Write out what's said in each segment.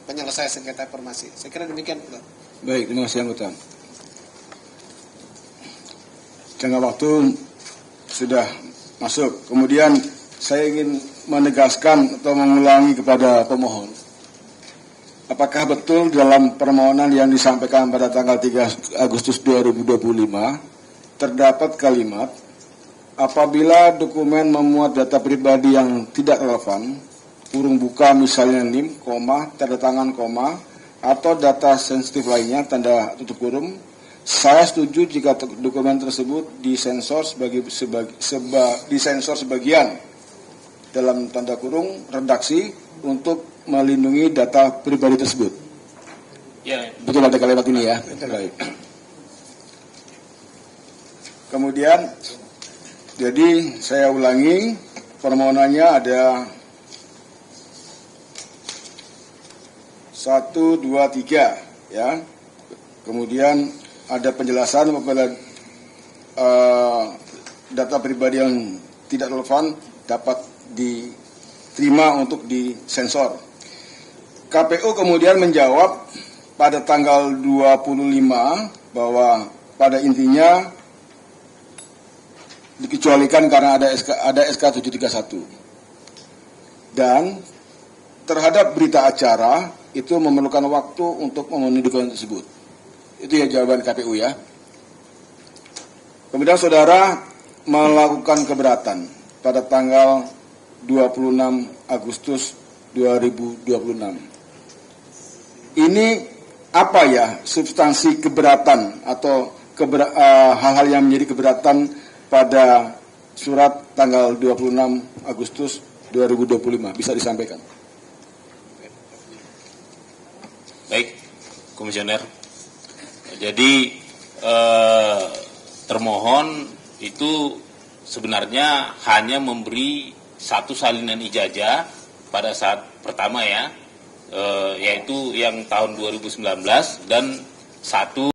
penyelesaian sengketa informasi. Saya kira demikian, Pak. Baik, terima kasih anggota. Jangka waktu sudah masuk. Kemudian saya ingin menegaskan atau mengulangi kepada pemohon. Apakah betul dalam permohonan yang disampaikan pada tanggal 3 Agustus 2025 terdapat kalimat apabila dokumen memuat data pribadi yang tidak relevan, kurung buka misalnya NIM, koma, tanda tangan, koma, atau data sensitif lainnya, tanda tutup kurung, saya setuju jika dokumen tersebut disensor sebagian dalam tanda kurung redaksi untuk melindungi data pribadi tersebut. Ya. Betul ada kalimat ini ya. Baik. Kemudian, jadi saya ulangi permohonannya ada 1, 2, 3 ya. Kemudian ada penjelasan apabila data pribadi yang tidak relevan dapat diterima untuk disensor. KPU kemudian menjawab pada tanggal 25 bahwa pada intinya dikecualikan karena ada SK 731. Dan terhadap berita acara itu memerlukan waktu untuk memenuhi dokumen tersebut. Itu ya jawaban KPU ya. Kemudian saudara melakukan keberatan pada tanggal 26 Agustus 2026. Ini apa ya substansi keberatan atau hal-hal yang menjadi keberatan pada surat tanggal 26 Agustus 2025 bisa disampaikan? Baik, Komisioner. Jadi termohon itu sebenarnya hanya memberi satu salinan ijazah pada saat pertama ya, yaitu yang tahun 2019 dan satu.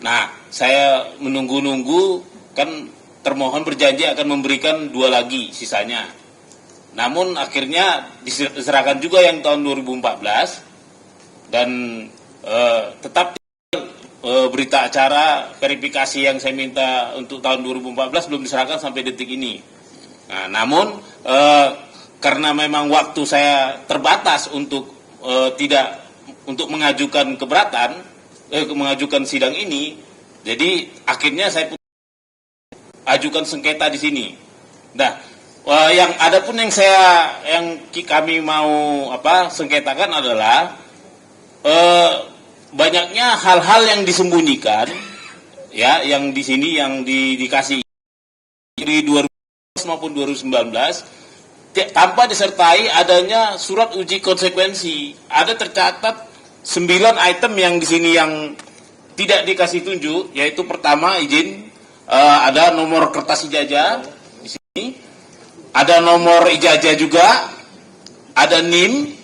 Nah, saya menunggu-nunggu kan termohon berjanji akan memberikan 2 lagi sisanya. Namun akhirnya diserahkan juga yang tahun 2014 dan tetap berita acara verifikasi yang saya minta untuk tahun 2014 belum diserahkan sampai detik ini. Nah, namun karena memang waktu saya terbatas untuk untuk mengajukan keberatan, mengajukan sidang ini, jadi akhirnya saya ajukan sengketa di sini. Nah, yang adapun yang kami mau sengketakan adalah banyaknya hal-hal yang disembunyikan, ya, yang di sini yang dikasih di 2019 maupun 2019 tanpa disertai adanya surat uji konsekuensi. Ada tercatat 9 item yang di sini yang tidak dikasih tunjuk, yaitu pertama izin, ada nomor kertas ijazah di sini, ada nomor ijazah juga, ada NIM,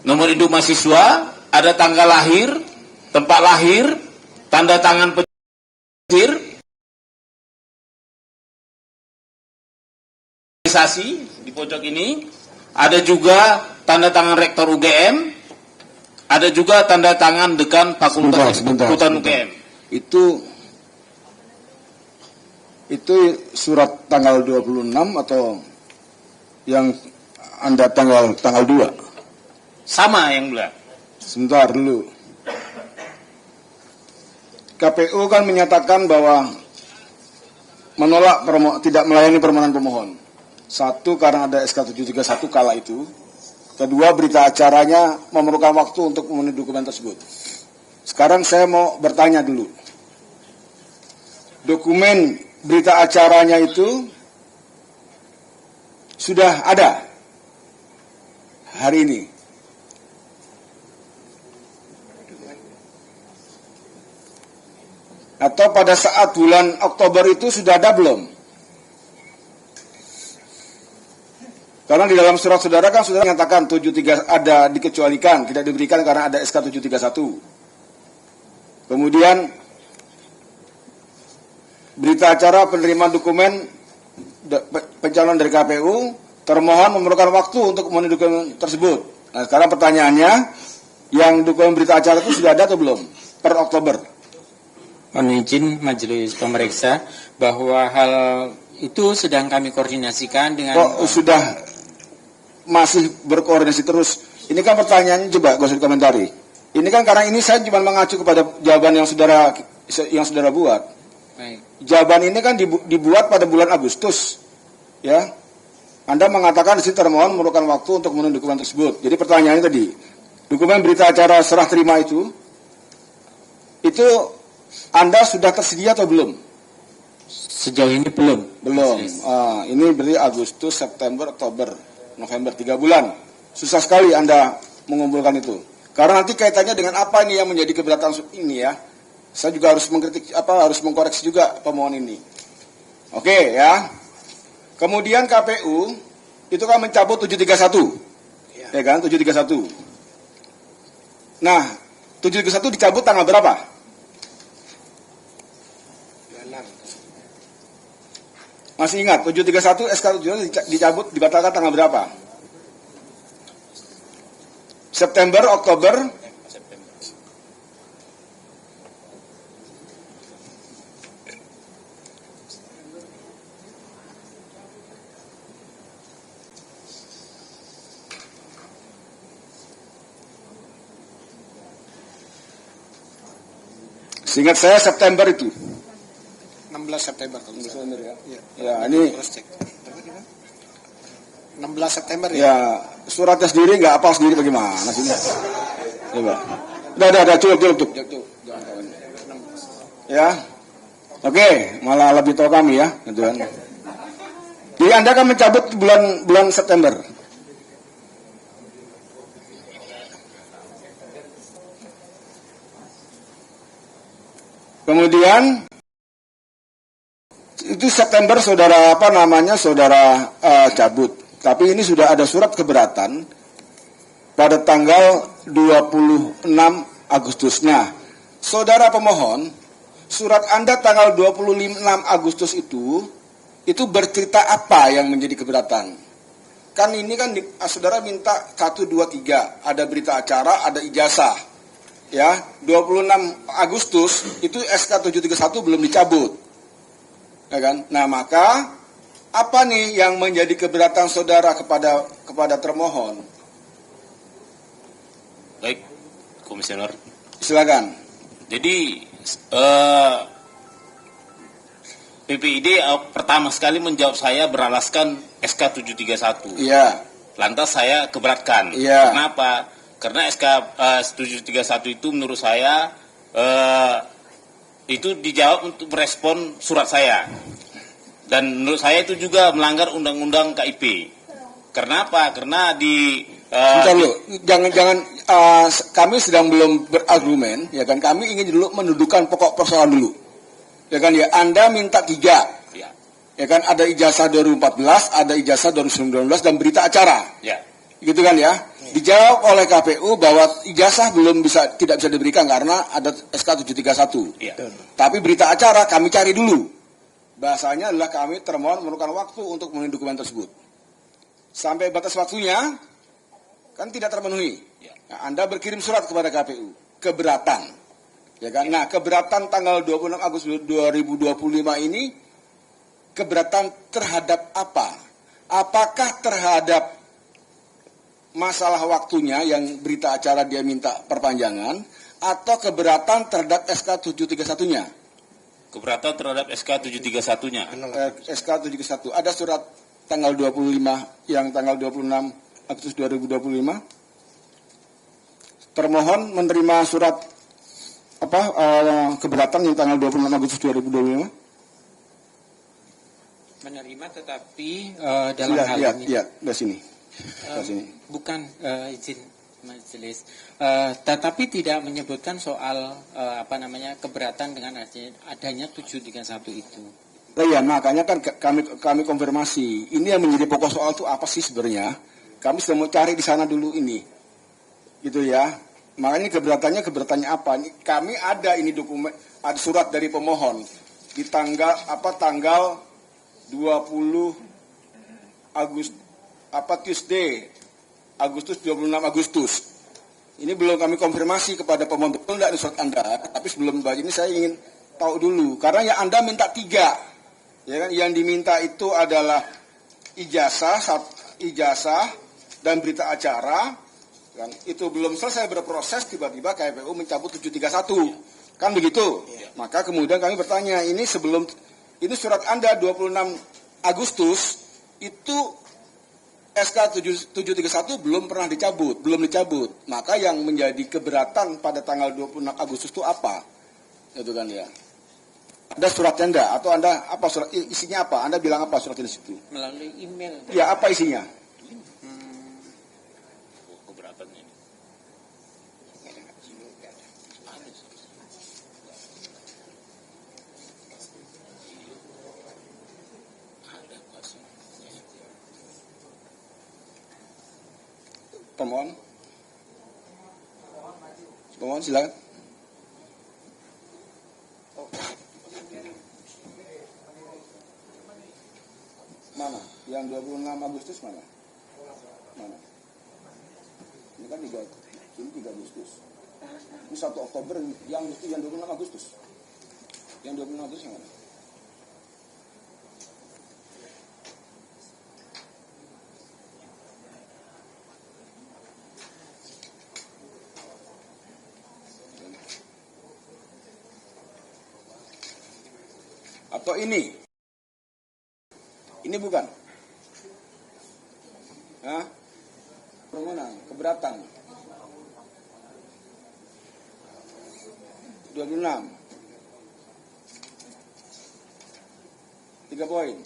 nomor induk mahasiswa, ada tanggal lahir, tempat lahir, tanda tangan penyihir, di pojok ini, ada juga tanda tangan rektor UGM, ada juga tanda tangan dekan Fakultas Eksekutif UGM. Itu surat tanggal 26 atau yang Anda tanggal 2? Sama yang mulia. Sebentar dulu. KPU kan menyatakan bahwa menolak tidak melayani permohonan pemohon. 1, karena ada SK 731 kala itu. Kedua, berita acaranya memerlukan waktu untuk memenuhi dokumen tersebut. Sekarang saya mau bertanya dulu. Dokumen berita acaranya itu sudah ada hari ini. Atau pada saat bulan Oktober itu sudah ada belum? Karena di dalam surat saudara kan saudara menyatakan 73 ada dikecualikan, tidak diberikan karena ada SK 731. Kemudian berita acara penerimaan dokumen pencalonan dari KPU, termohon memerlukan waktu untuk memenuhi dokumen tersebut. Nah, sekarang pertanyaannya, yang dokumen berita acara itu sudah ada atau belum? Per Oktober. Mohon izin majelis pemeriksa bahwa hal itu sedang kami koordinasikan dengan. Kok sudah masih berkoordinasi terus? Ini kan pertanyaannya, coba gak usah dikomentari. Ini kan karena ini saya cuma mengacu kepada jawaban yang saudara buat. Baik. Jawaban ini kan dibuat pada bulan Agustus, ya. Anda mengatakan di sini termohon memerlukan waktu untuk memenuhi dokumen tersebut. Jadi pertanyaannya tadi, dokumen berita acara serah terima itu Anda sudah tersedia atau belum? Sejauh ini belum. Belum. Ini berarti Agustus, September, Oktober, November, 3 bulan. Susah sekali Anda mengumpulkan itu. Karena nanti kaitannya dengan apa ini yang menjadi keberatan ini ya. Saya juga harus mengkritik harus mengkoreksi juga pemohon ini. Oke ya. Kemudian KPU itu kan mencabut 731. Ya kan, 731. Nah, 731 dicabut tanggal berapa? 26. Masih ingat 731 SK 731 dicabut dibatalkan tanggal berapa? September, Oktober, seingat saya September itu. 16 September kalau nggak salah. Ya. Iya. Ya, ini Terus cek. 16 September ya. ya suratnya sendiri nggak apa sendiri bagaimana sih? Coba. Udah, cukup. Ya. Oke, malah lebih tahu kami ya, gitu kan. Jadi Anda akan mencabut bulan September. Kemudian itu September saudara cabut. Tapi ini sudah ada surat keberatan pada tanggal 26 Agustus. Nah, saudara pemohon, surat Anda tanggal 26 Agustus itu bercerita apa yang menjadi keberatan? Kan ini kan saudara minta 1, 2, 3, ada berita acara, ada ijazah. Ya, 26 Agustus itu SK 731 belum dicabut. Ya kan? Nah, maka apa nih yang menjadi keberatan saudara kepada termohon? Baik, Komisioner. Silakan. Jadi PPID pertama sekali menjawab saya beralaskan SK 731. Iya. Lantas saya keberatkan. Iya. Kenapa? Karena SK 731 itu menurut saya itu dijawab untuk merespon surat saya. Dan menurut saya itu juga melanggar undang-undang KIP. Kenapa? Karena Bentar dulu, jangan kami sedang belum berargumen, ya kan? Kami ingin dulu mendudukan pokok persoalan dulu, ya kan? Ya, Anda minta 3, ya kan? Ada ijazah 2014, ada ijazah 2019 dan berita acara, ya, gitu kan ya? Dijawab oleh KPU bahwa ijazah tidak bisa diberikan karena ada SK 731. ya. Tapi berita acara kami cari dulu. Bahasanya adalah kami termohon memerlukan waktu untuk memenuhi dokumen tersebut. Sampai batas waktunya kan tidak terpenuhi. Nah, Anda berkirim surat kepada KPU, keberatan. Ya kan? Nah, keberatan tanggal 26 Agustus 2025 ini keberatan terhadap apa? Apakah terhadap masalah waktunya yang berita acara dia minta perpanjangan atau keberatan terhadap SK 731-nya? Keberatan terhadap SK 731-nya. SK 731. Ada surat tanggal 25 yang tanggal 26 Agustus 2025. Termohon menerima surat keberatan yang tanggal 26 Agustus 2025. Menerima tetapi dalam hal ini. Iya, dari sini. Bukan izin majelis, tetapi tidak menyebutkan soal keberatan dengan adanya 731 itu. Nah, iya, makanya kan kami konfirmasi. Ini yang menjadi pokok soal itu apa sih sebenarnya? Kami sudah mau cari di sana dulu ini, gitu ya. Makanya keberatannya apa? Kami ada ini dokumen, ada surat dari pemohon di tanggal 20 Agustus Tuesday Agustus 26 Agustus. Ini belum kami konfirmasi kepada pemohon betul tidak di surat Anda, tapi sebelum bahas ini saya ingin tahu dulu, karena yang Anda minta 3, ya kan? Yang diminta itu adalah ijazah dan berita acara, kan? Itu belum selesai berproses, tiba-tiba KPU mencabut 731, kan begitu? Maka kemudian kami bertanya, ini surat Anda 26 Agustus itu SK 731 belum dicabut. Maka yang menjadi keberatan pada tanggal 26 Agustus itu apa? Itu kan ya. Ada suratnya enggak? Atau Anda apa surat isinya apa? Anda bilang apa surat di situ? Melalui email. Ya, apa isinya? Keberatannya ini. Pemohon silakan. Mana? Yang 26 Agustus mana? Ini kan 3 Agustus. Ini 1 Oktober, yang 26 Agustus. Yang 26 Agustus yang mana? Atau ini bukan? Hah? Permohonan, keberatan. 26. 3 poin.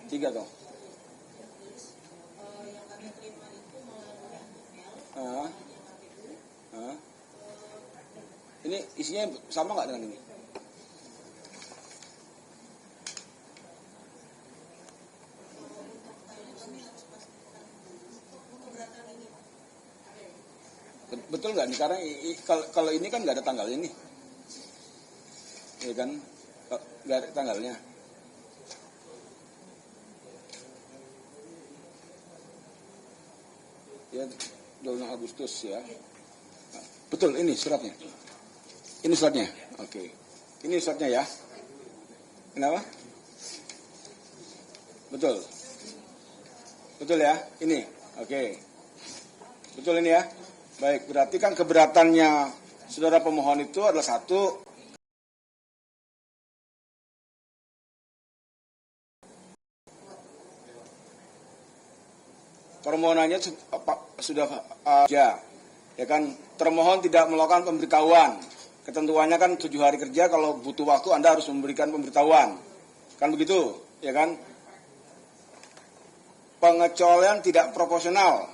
3 toh. Ini isinya sama nggak dengan ini? Betul nggak nih? Karena kalau ini kan nggak ada tanggal ini, ya kan? Nggak ada tanggalnya. Ya, 26 Agustus ya. Betul, ini suratnya. Ini suratnya. Oke. Ini suratnya ya. Kenapa? Betul. Betul ya? Ini. Oke. Betul ini ya? Baik, berarti kan keberatannya saudara pemohon itu adalah 1, permohonannya sudah ya kan, termohon tidak melakukan pemberitahuan. Ketentuannya kan 7 hari kerja, kalau butuh waktu Anda harus memberikan pemberitahuan. Kan begitu, ya kan? Pengecualian tidak proporsional.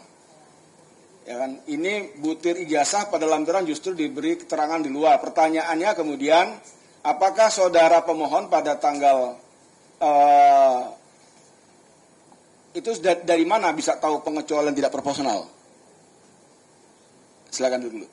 Ya kan? Ini butir ijazah pada lampiran justru diberi keterangan di luar. Pertanyaannya kemudian, apakah saudara pemohon pada tanggal itu dari mana bisa tahu pengecualian tidak proporsional? Silakan dulu.